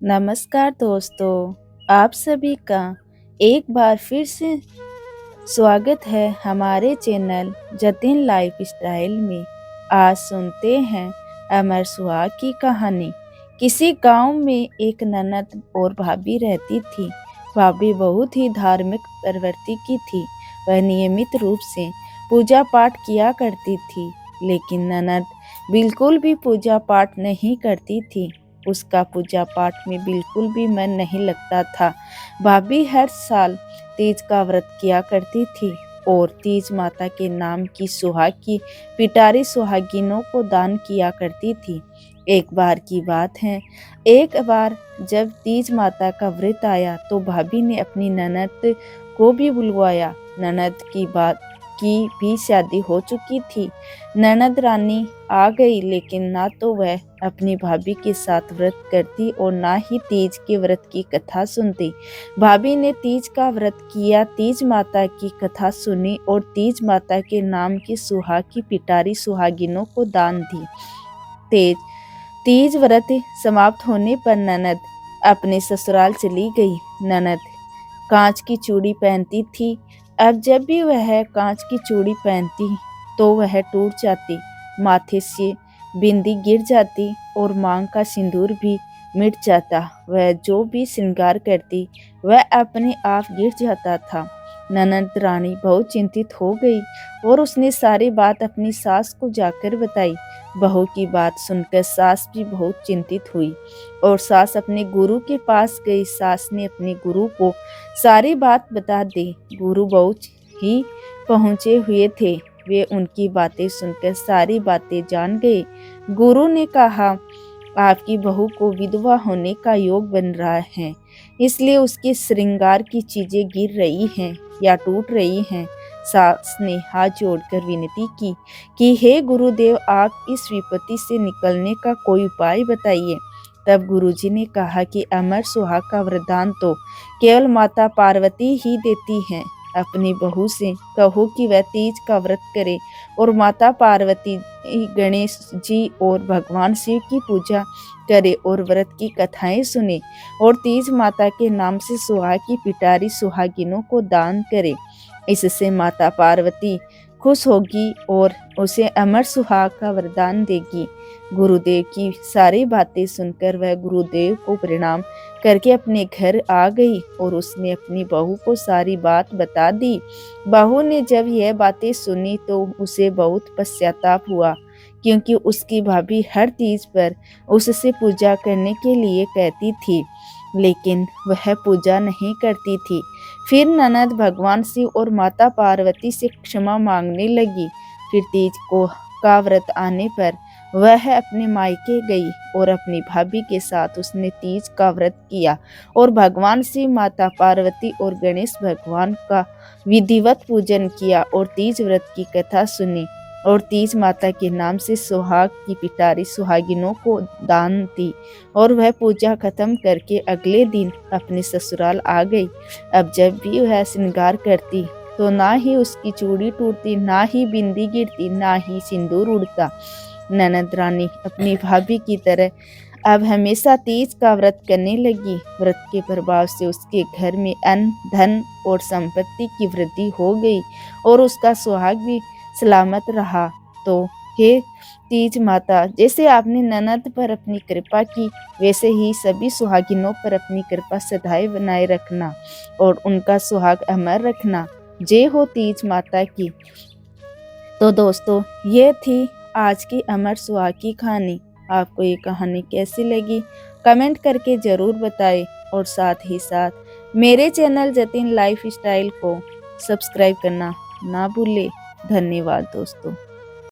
नमस्कार दोस्तों, आप सभी का एक बार फिर से स्वागत है हमारे चैनल जतिन लाइफस्टाइल में। आज सुनते हैं अमर सुहाग की कहानी। किसी गांव में एक ननद और भाभी रहती थी। भाभी बहुत ही धार्मिक प्रवृत्ति की थी। वह नियमित रूप से पूजा पाठ किया करती थी, लेकिन ननद बिल्कुल भी पूजा पाठ नहीं करती थी। उसका पूजा पाठ में बिल्कुल भी मन नहीं लगता था। भाभी हर साल तीज का व्रत किया करती थी और तीज माता के नाम की सुहाग की पिटारी सुहागिनों को दान किया करती थी। एक बार की बात है, एक बार जब तीज माता का व्रत आया तो भाभी ने अपनी ननद को भी बुलवाया। ननद की भी शादी हो चुकी थी। ननद रानी आ गई, लेकिन ना तो वह अपनी भाभी के साथ व्रत करती और ना ही तीज के व्रत की कथा सुनती। भाभी ने तीज का व्रत किया, तीज माता की कथा सुनी और तीज माता के नाम की सुहाग की पिटारी सुहागिनों को दान दी। तीज व्रत समाप्त होने पर ननद अपने ससुराल चली गई। ननद कांच की चूड़ी पहनती थी। अब जब भी वह कांच की चूड़ी पहनती तो वह टूट जाती, माथे से बिंदी गिर जाती और मांग का सिंदूर भी मिट जाता। वह जो भी श्रृंगार करती वह अपने आप गिर जाता था। ननद रानी बहुत चिंतित हो गई और उसने सारी बात अपनी सास को जाकर बताई। बहू की बात सुनकर सास भी बहुत चिंतित हुई और सास अपने गुरु के पास गई। सास ने अपने गुरु को सारी बात बता दी। गुरु बहुत ही पहुंचे हुए थे। वे उनकी बातें सुनकर सारी बातें जान गए। गुरु ने कहा, आपकी बहू को विधवा होने का योग बन रहा है, इसलिए उसके श्रृंगार की चीजें गिर रही हैं या टूट रही हैं। सास ने हाथ जोड़कर विनती की कि हे गुरुदेव, आप इस विपत्ति से निकलने का कोई उपाय बताइए। तब गुरुजी ने कहा कि अमर सुहाग का वरदान तो केवल माता पार्वती ही देती हैं। अपनी बहू से कहो कि वह तीज का व्रत करे और माता पार्वती, गणेश जी और भगवान शिव की पूजा करे और व्रत की कथाएं सुने और तीज माता के नाम से सुहाग की पिटारी सुहागिनों को दान करे। इससे माता पार्वती खुश होगी और उसे अमर सुहाग का वरदान देगी। गुरुदेव की सारी बातें सुनकर वह गुरुदेव को प्रणाम करके अपने घर आ गई और उसने अपनी बहू को सारी बात बता दी। बहू ने जब यह बातें सुनी तो उसे बहुत पश्चाताप हुआ, क्योंकि उसकी भाभी हर तीज पर उससे पूजा करने के लिए कहती थी, लेकिन वह पूजा नहीं करती थी। फिर ननद भगवान शिव और माता पार्वती से क्षमा मांगने लगी। फिर तीज का व्रत आने पर वह अपने मायके गई और अपनी भाभी के साथ उसने तीज का व्रत किया और भगवान शिव, माता पार्वती और गणेश भगवान का विधिवत पूजन किया और तीज व्रत की कथा सुनी और तीज माता के नाम से सुहाग की पिटारी सुहागिनों को दान दी और वह पूजा खत्म करके अगले दिन अपने ससुराल आ गई। अब जब भी वह श्रृंगार करती तो ना ही उसकी चूड़ी टूटती, ना ही बिंदी गिरती, ना ही सिंदूर उड़ता। ननद रानी अपनी भाभी की तरह अब हमेशा तीज का व्रत करने लगी। व्रत के प्रभाव से उसके घर में अन्न, धन और संपत्ति की वृद्धि हो गई और उसका सुहाग भी सलामत रहा। तो हे तीज माता, जैसे आपने ननद पर अपनी कृपा की, वैसे ही सभी सुहागिनों पर अपनी कृपा सदैव बनाए रखना और उनका सुहाग अमर रखना। जय हो तीज माता की। तो दोस्तों, ये थी आज की अमर सुहाग की कहानी। आपको ये कहानी कैसी लगी कमेंट करके ज़रूर बताएं और साथ ही साथ मेरे चैनल जतिन लाइफस्टाइल को सब्सक्राइब करना ना भूलें। धन्यवाद दोस्तों।